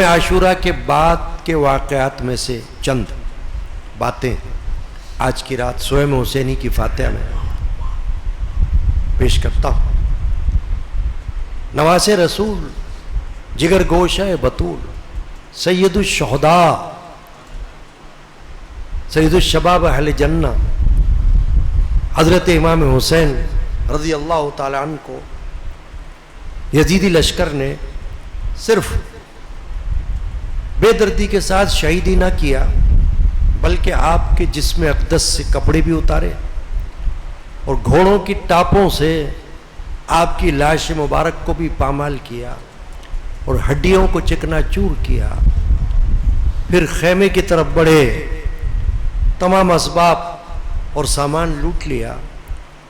عاشورہ کے بعد کے واقعات میں سے چند باتیں آج کی رات سوئم حسینی کی فاتحہ میں پیش کرتا ہوں۔ نواز رسول، جگر گوشہ بطول، سید الشہداء، سید الشباب اہل جنہ حضرت امام حسین رضی اللہ تعالی عنہ کو یزیدی لشکر نے صرف بے دردی کے ساتھ شہید ہی نہ کیا بلکہ آپ کے جسم اقدس سے کپڑے بھی اتارے اور گھوڑوں کی ٹاپوں سے آپ کی لاش مبارک کو بھی پامال کیا اور ہڈیوں کو چکنا چور کیا۔ پھر خیمے کی طرف بڑھے، تمام اسباب اور سامان لوٹ لیا،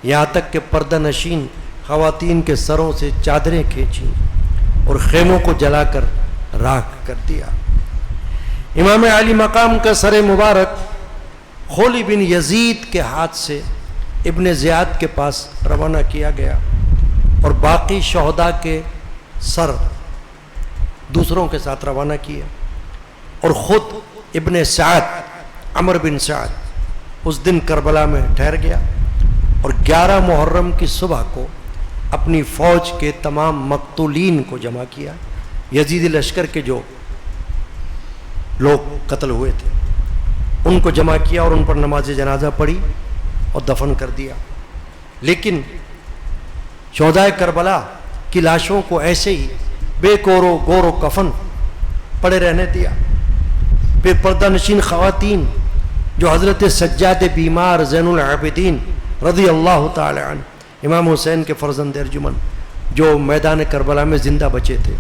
یہاں تک کہ پردہ نشین خواتین کے سروں سے چادریں کھینچیں اور خیموں کو جلا کر راکھ کر دیا۔ امام علی مقام کا سر مبارک خولی بن یزید کے ہاتھ سے ابن زیاد کے پاس روانہ کیا گیا اور باقی شہداء کے سر دوسروں کے ساتھ روانہ کیے، اور خود ابن سعد عمر بن سعد اس دن کربلا میں ٹھہر گیا اور 11 محرم کی صبح کو اپنی فوج کے تمام مقتولین کو جمع کیا۔ یزیدی لشکر کے جو لوگ قتل ہوئے تھے ان کو جمع کیا اور ان پر نماز جنازہ پڑھی اور دفن کر دیا، لیکن شہدائے کربلا کی لاشوں کو ایسے ہی بے گور و کفن پڑے رہنے دیا۔ پھر پردہ نشین خواتین جو حضرت سجاد بیمار زین العابدین رضی اللہ تعالی عنہ امام حسین کے فرزند ارجمن جو میدان کربلا میں زندہ بچے تھے،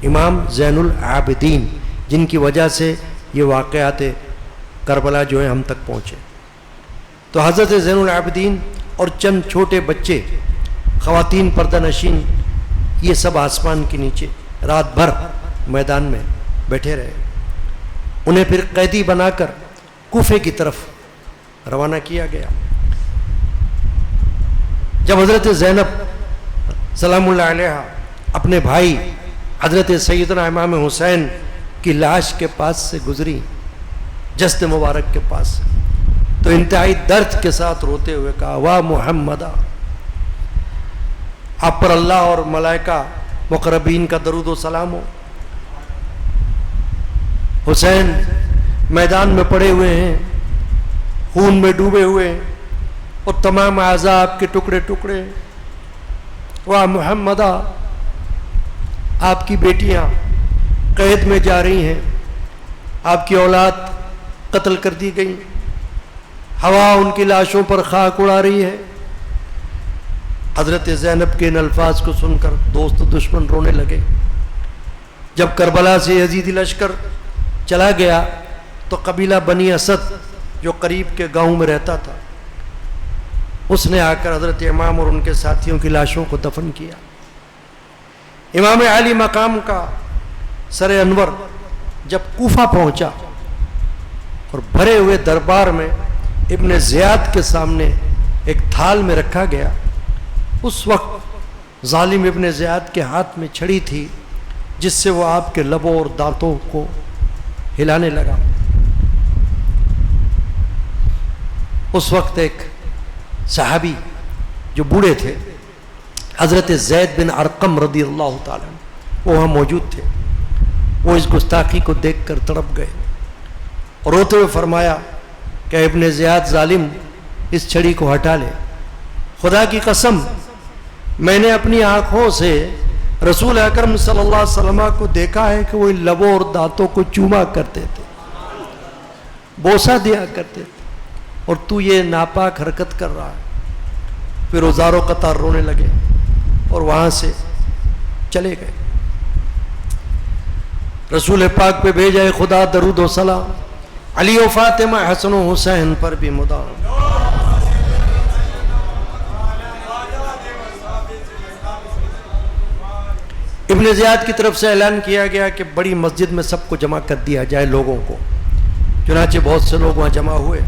امام زین العابدین جن کی وجہ سے یہ واقعات کربلا جو ہیں ہم تک پہنچے، تو حضرت زین العابدین اور چند چھوٹے بچے، خواتین پردہ نشین، یہ سب آسمان کے نیچے رات بھر میدان میں بیٹھے رہے۔ انہیں پھر قیدی بنا کر کوفے کی طرف روانہ کیا گیا۔ جب حضرت زینب سلام اللہ علیہا اپنے بھائی حضرت سیدنا امام حسین کی لاش کے پاس سے گزری، جسد مبارک کے پاس سے، تو انتہائی درد کے ساتھ روتے ہوئے کہا، واہ محمدہ، آپ پر اللہ اور ملائکہ مقربین کا درود و سلام ہو۔ حسین میدان میں پڑے ہوئے ہیں، خون میں ڈوبے ہوئے ہیں اور تمام اعضاء آپ کے ٹکڑے ٹکڑے۔ واہ محمدہ، آپ کی بیٹیاں قید میں جا رہی ہیں، آپ کی اولاد قتل کر دی گئی، ہوا ان کی لاشوں پر خاک اڑا رہی ہے۔ حضرت زینب کے ان الفاظ کو سن کر دوست و دشمن رونے لگے۔ جب کربلا سے یزیدی لشکر چلا گیا تو قبیلہ بنی اسد جو قریب کے گاؤں میں رہتا تھا، اس نے آ کر حضرت امام اور ان کے ساتھیوں کی لاشوں کو دفن کیا۔ امام علی مقام کا سر انور جب کوفہ پہنچا اور بھرے ہوئے دربار میں ابن زیاد کے سامنے ایک تھال میں رکھا گیا، اس وقت ظالم ابن زیاد کے ہاتھ میں چھڑی تھی جس سے وہ آپ کے لبوں اور دانتوں کو ہلانے لگا۔ اس وقت ایک صحابی جو بوڑھے تھے، حضرت زید بن ارقم رضی اللہ تعالیٰ عنہ، وہ وہاں موجود تھے۔ وہ اس گستاخی کو دیکھ کر تڑپ گئے اور روتے ہوئے فرمایا کہ ابن زیاد ظالم، اس چھڑی کو ہٹا لے، خدا کی قسم میں نے اپنی آنکھوں سے رسول اکرم صلی اللہ علیہ وسلم کو دیکھا ہے کہ وہ ان لبوں اور دانتوں کو چوما کرتے تھے، بوسہ دیا کرتے تھے، اور تو یہ ناپاک حرکت کر رہا ہے۔ پھر ہزاروں قطار رونے لگے اور وہاں سے چلے گئے۔ رسول پاک پہ بھیجائے خدا درود و سلام، علی و فاطمہ حسن و حسین پر بھی مدام۔ ابن زیاد کی طرف سے اعلان کیا گیا کہ بڑی مسجد میں سب کو جمع کر دیا جائے لوگوں کو۔ چنانچہ بہت سے لوگ وہاں جمع ہوئے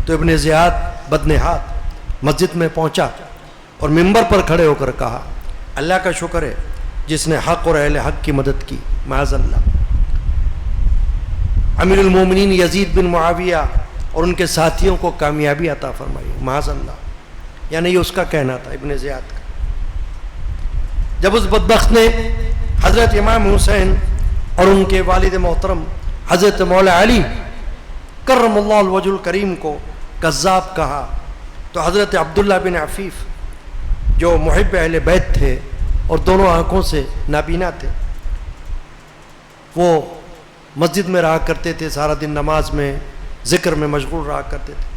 تو ابن زیاد بدنہاد مسجد میں پہنچا اور منبر پر کھڑے ہو کر کہا، اللہ کا شکر ہے جس نے حق اور اہل حق کی مدد کی، معاذ اللہ، امیر المومنین یزید بن معاویہ اور ان کے ساتھیوں کو کامیابی عطا فرمائی، معاذ اللہ. یعنی یہ اس کا کہنا تھا، ابن زیاد کا. جب اس بدبخت نے حضرت امام حسین اور ان کے والد محترم حضرت مولا علی کرم اللہ الوجہ الکریم کو کذاب کہا، تو حضرت عبداللہ بن عفیف جو محب اہل بیت تھے اور دونوں آنکھوں سے نابینا تھے، وہ مسجد میں رہا کرتے تھے، سارا دن نماز میں ذکر میں مشغول رہا کرتے تھے.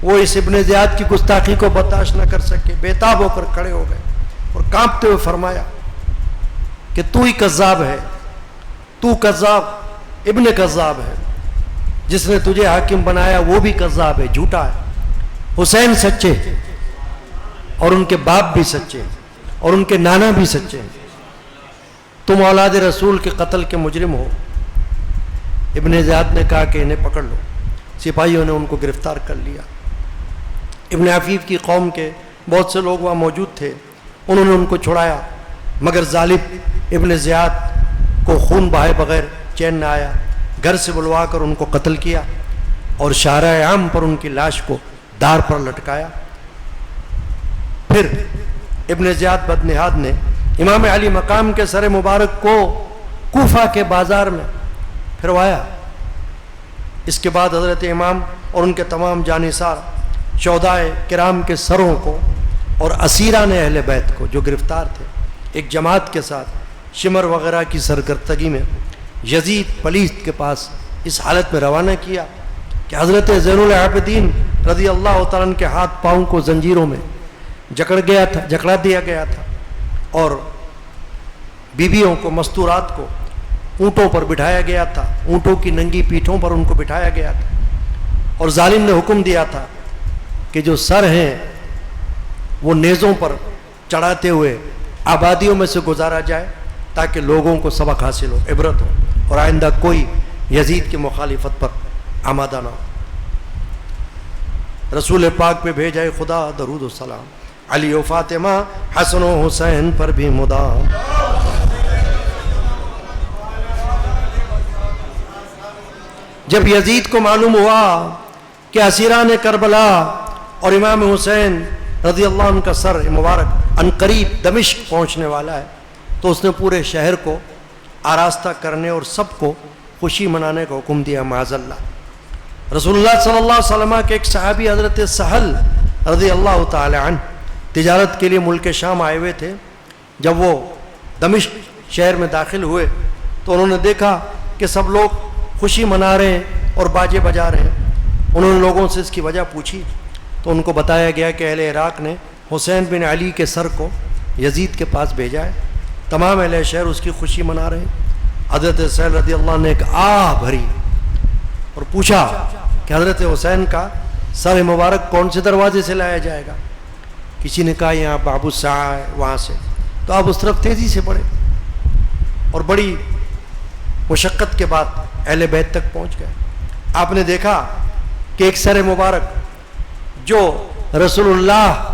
وہ اس ابن زیاد کی گستاخی کو برداشت نہ کر سکے، بے تاب ہو کر کھڑے ہو گئے اور کانپتے ہوئے فرمایا کہ تو ہی کذاب ہے، تو کذاب ابن کذاب ہے، جس نے تجھے حاکم بنایا وہ بھی کذاب ہے، جھوٹا ہے. حسین سچے اور ان کے باپ بھی سچے اور ان کے نانا بھی سچے ہیں، تم اولاد رسول کے قتل کے مجرم ہو. ابن زیاد نے کہا کہ انہیں پکڑ لو. سپاہیوں نے ان کو گرفتار کر لیا. ابن عفیف کی قوم کے بہت سے لوگ وہاں موجود تھے، انہوں نے ان کو چھڑایا، مگر ظالم ابن زیاد کو خون بہائے بغیر چین نہ آیا. گھر سے بلوا کر ان کو قتل کیا اور شارع عام پر ان کی لاش کو دار پر لٹکایا. پھر ابن زیاد بدنہاد نے امام علی مقام کے سر مبارک کو کوفہ کے بازار میں پھروایا. اس کے بعد حضرت امام اور ان کے تمام جانثار شہدائے کرام کے سروں کو اور اسیران اہل بیت کو جو گرفتار تھے ایک جماعت کے ساتھ شمر وغیرہ کی سرگردگی میں یزید پلیس کے پاس اس حالت میں روانہ کیا کہ حضرت زین العابدین رضی اللہ تعالیٰ عنہ کے ہاتھ پاؤں کو زنجیروں میں جکڑا دیا گیا تھا اور بیویوں کو مستورات کو اونٹوں پر بٹھایا گیا تھا، اونٹوں کی ننگی پیٹھوں پر ان کو بٹھایا گیا تھا. اور ظالم نے حکم دیا تھا کہ جو سر ہیں وہ نیزوں پر چڑھاتے ہوئے آبادیوں میں سے گزارا جائے تاکہ لوگوں کو سبق حاصل ہو، عبرت ہو اور آئندہ کوئی یزید کی مخالفت پر آمادہ نہ ہو. رسول پاک پہ بھیجائے خدا درود و سلام، علی و فاطمہ حسن و حسین پر بھی مدام. جب یزید کو معلوم ہوا کہ اسیران کربلا اور امام حسین رضی اللہ عنہ کا سر مبارک عنقریب دمشق پہنچنے والا ہے، تو اس نے پورے شہر کو آراستہ کرنے اور سب کو خوشی منانے کا حکم دیا. معاذ اللہ. رسول اللہ صلی اللہ علیہ وسلم کے ایک صحابی حضرت سہل رضی اللہ تعالی عنہ تجارت کے لیے ملک شام آئے ہوئے تھے. جب وہ دمشق شہر میں داخل ہوئے تو انہوں نے دیکھا کہ سب لوگ خوشی منا رہے ہیں اور باجے بجا رہے ہیں. انہوں نے لوگوں سے اس کی وجہ پوچھی تو ان کو بتایا گیا کہ اہل عراق نے حسین بن علی کے سر کو یزید کے پاس بھیجا ہے، تمام اہل شہر اس کی خوشی منا رہے ہیں. حضرت سہل رضی اللہ عنہ نے ایک آہ بھری اور پوچھا کہ حضرت حسین کا سر مبارک کون سے دروازے سے لایا جائے گا؟ کسی نے کہا یہاں باب الساعہ ہے، وہاں سے. تو آپ اس طرف تیزی سے بڑھے اور بڑی مشقت کے بعد اہل بیت تک پہنچ گئے. آپ نے دیکھا کہ ایک سر مبارک جو رسول اللہ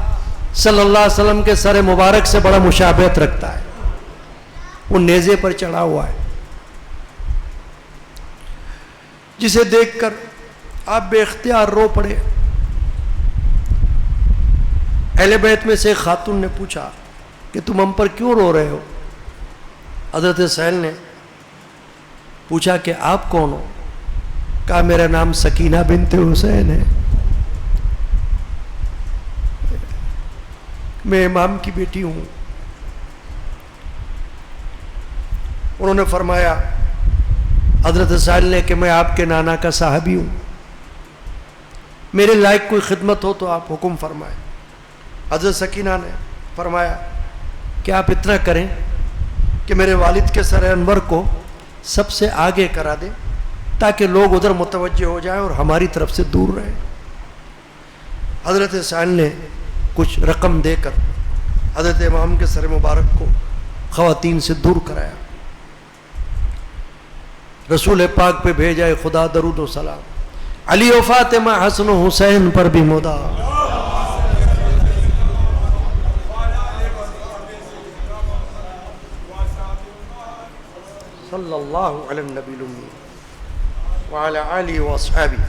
صلی اللہ علیہ وسلم کے سر مبارک سے بڑا مشابہت رکھتا ہے، وہ نیزے پر چڑھا ہوا ہے، جسے دیکھ کر آپ بے اختیار رو پڑے. اہل بیت میں سے ایک خاتون نے پوچھا کہ تم ہم پر کیوں رو رہے ہو؟ حضرت سہل نے پوچھا کہ آپ کون ہو؟ کہا میرا نام سکینہ بنت حسین ہے، میں امام کی بیٹی ہوں. انہوں نے فرمایا حضرت سہل نے کہ میں آپ کے نانا کا صحابی ہوں، میرے لائق کوئی خدمت ہو تو آپ حکم فرمائیں. حضرت سکینہ نے فرمایا کہ آپ اتنا کریں کہ میرے والد کے سر انور کو سب سے آگے کرا دیں تاکہ لوگ ادھر متوجہ ہو جائیں اور ہماری طرف سے دور رہیں. حضرت سہل نے کچھ رقم دے کر حضرت امام کے سر مبارک کو خواتین سے دور کرایا. رسول پاک پہ بھیجائے خدا درود و سلام، علی و فاطمہ حسن و حسین پر بھی مدام. صلی اللہ علیہ النبی الامی. وعلى آله وأصحابه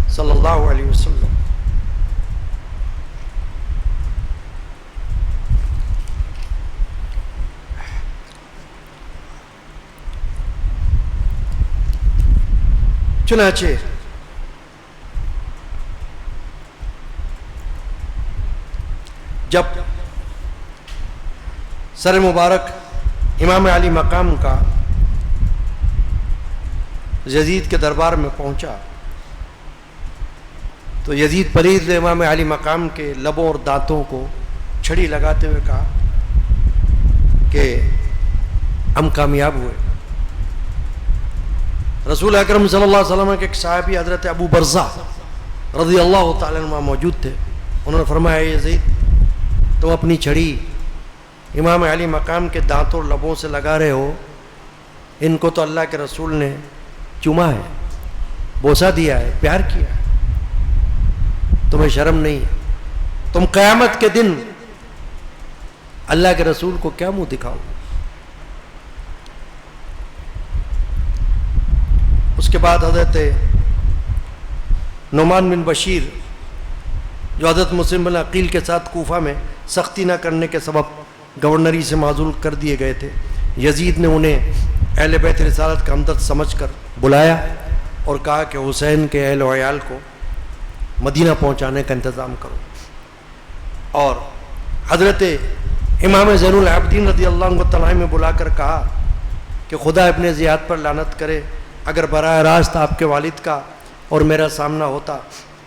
صلی اللہ علیہ وسلم. چنانچہ جب سر مبارک امام علی مقام کا یزید کے دربار میں پہنچا تو یزید پریر نے امام علی مقام کے لبوں اور دانتوں کو چھڑی لگاتے ہوئے کہا کہ ہم کامیاب ہوئے. رسول اکرم صلی اللہ علیہ وسلم کے ایک صحابی حضرت ابو برزہ رضی اللہ تعالیٰ عنہ موجود تھے. انہوں نے فرمایا یزید تم اپنی چھڑی امام علی مقام کے دانتوں اور لبوں سے لگا رہے ہو, ان کو تو اللہ کے رسول نے چوما ہے, بوسہ دیا ہے, پیار کیا ہے, تمہیں شرم نہیں ہے؟ تم قیامت کے دن اللہ کے رسول کو کیا منہ دکھاؤ؟ اس کے بعد حضرت نعمان بن بشیر جو حضرت مسلم بن عقیل کے ساتھ کوفہ میں سختی نہ کرنے کے سبب گورنری سے معزول کر دیے گئے تھے, یزید نے انہیں اہل بیت رسالت کا ہمدرد سمجھ کر بلایا اور کہا کہ حسین کے اہل و عیال کو مدینہ پہنچانے کا انتظام کرو. اور حضرت امام زین العابدین رضی اللہ عنہ تعالیٰ میں بلا کر کہا کہ خدا ابن زیاد پر لعنت کرے, اگر براہ راست آپ کے والد کا اور میرا سامنا ہوتا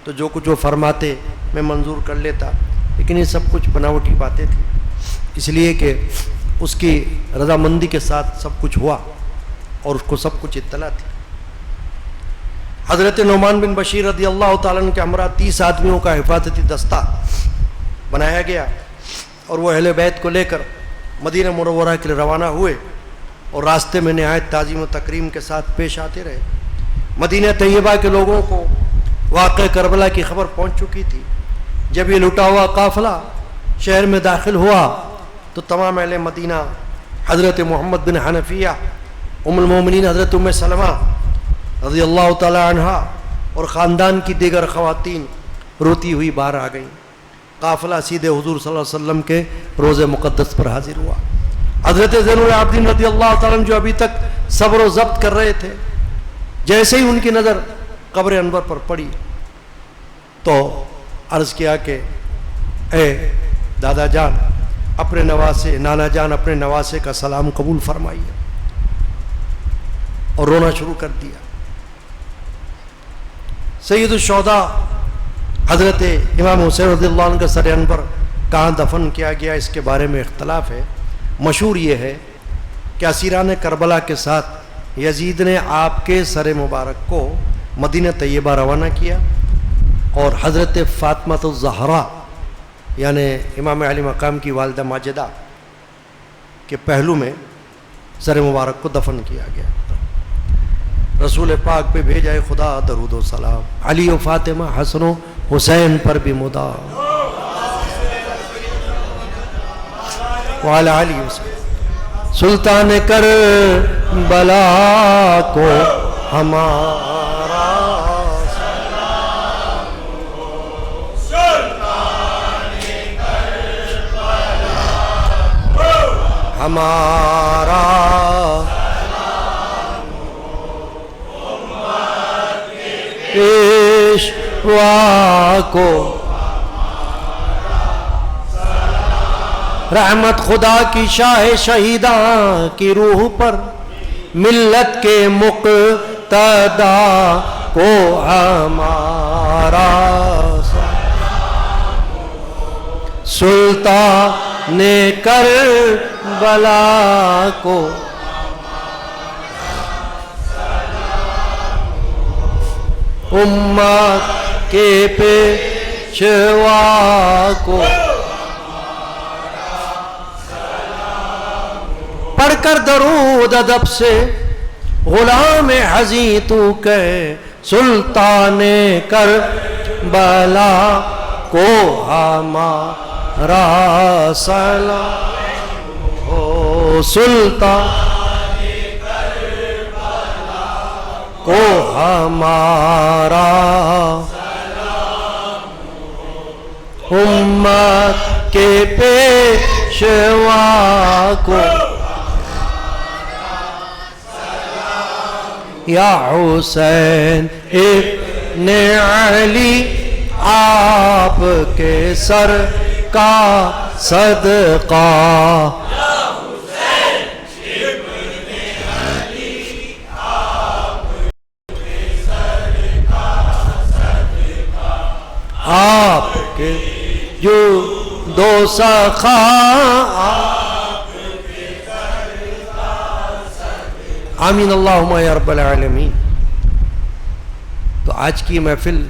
تو جو کچھ وہ فرماتے میں منظور کر لیتا, لیکن یہ سب کچھ بناوٹی باتیں تھیں, اس لیے کہ اس کی رضامندی کے ساتھ سب کچھ ہوا اور اس کو سب کچھ اطلاع تھی. حضرت نعمان بن بشیر رضی اللہ تعالیٰ عنہ کے ہمراہ 30 آدمیوں کا حفاظتی دستہ بنایا گیا اور وہ اہل بیت کو لے کر مدینہ منورہ کے لیے روانہ ہوئے اور راستے میں نہایت تعظیم و تکریم کے ساتھ پیش آتے رہے. مدینہ طیبہ کے لوگوں کو واقع کربلا کی خبر پہنچ چکی تھی. جب یہ لٹا ہوا قافلہ شہر میں داخل ہوا تو تمام اہل مدینہ حضرت محمد بن حنفیہ, ام المومنین حضرت ام سلمہ رضی اللہ تعالی عنہ اور خاندان کی دیگر خواتین روتی ہوئی باہر آ گئیں. قافلہ سیدھے حضور صلی اللہ علیہ وسلم کے روضہ مقدس پر حاضر ہوا. حضرت زین العابدین رضی اللہ تعالیٰ عنہ جو ابھی تک صبر و ضبط کر رہے تھے, جیسے ہی ان کی نظر قبر انور پر پڑی تو عرض کیا کہ اے دادا جان اپنے نواسے, نانا جان اپنے نواسے کا سلام قبول فرمائیے, اور رونا شروع کر دیا. سید الشہداء حضرت امام حسین رضی اللہ عنہ کا سر انور کہاں دفن کیا گیا اس کے بارے میں اختلاف ہے. مشہور یہ ہے کہ اسیران کربلا کے ساتھ یزید نے آپ کے سر مبارک کو مدینہ طیبہ روانہ کیا اور حضرت فاطمہ الزہرا یعنی امام علی مقام کی والدہ ماجدہ کے پہلو میں سر مبارک کو دفن کیا گیا. رسول پاک پہ بھیجائے خدا درود و سلام, علی و فاطمہ حسن و حسین پر بھی مدام وعلی علی وسلم. سلطان کربلا کو ہمارا سلام ہو, سلطان کربلا کو ہمارا سلام ہو, امت کے پیشوا کو رحمت خدا کی شاہ شہیداں کی روح پر, ملت کے مقتدا کو ہمارا سلام ہو, سلطان کربلا کو امت کے پیشوا کو پڑھ کر درود ادب سے غلام حزیں تو کہ سلطان کربلا کو ہمارا سلام ہو, سلطان کربلا کو ہمارا امت کے پیشوا کو یا حسین ابن علی آپ کے سر کا صدقہ آپ کے جو دو سخا آمین اللہم یا رب العالمین۔ تو آج کی محفل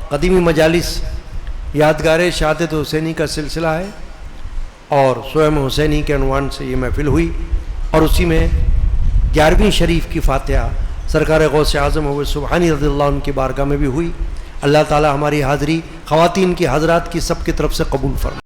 قدیمی مجالس یادگار شہادت حسینی کا سلسلہ ہے اور سوئم حسینی کے عنوان سے یہ محفل ہوئی اور اسی میں 11ویں شریف کی فاتحہ سرکار غوث اعظم ہوئے سبحانی رضی اللہ عنہ کی بارگاہ میں بھی ہوئی۔ اللہ تعالی ہماری حاضری خواتین کی حضرات کی سب کی طرف سے قبول فرمائے۔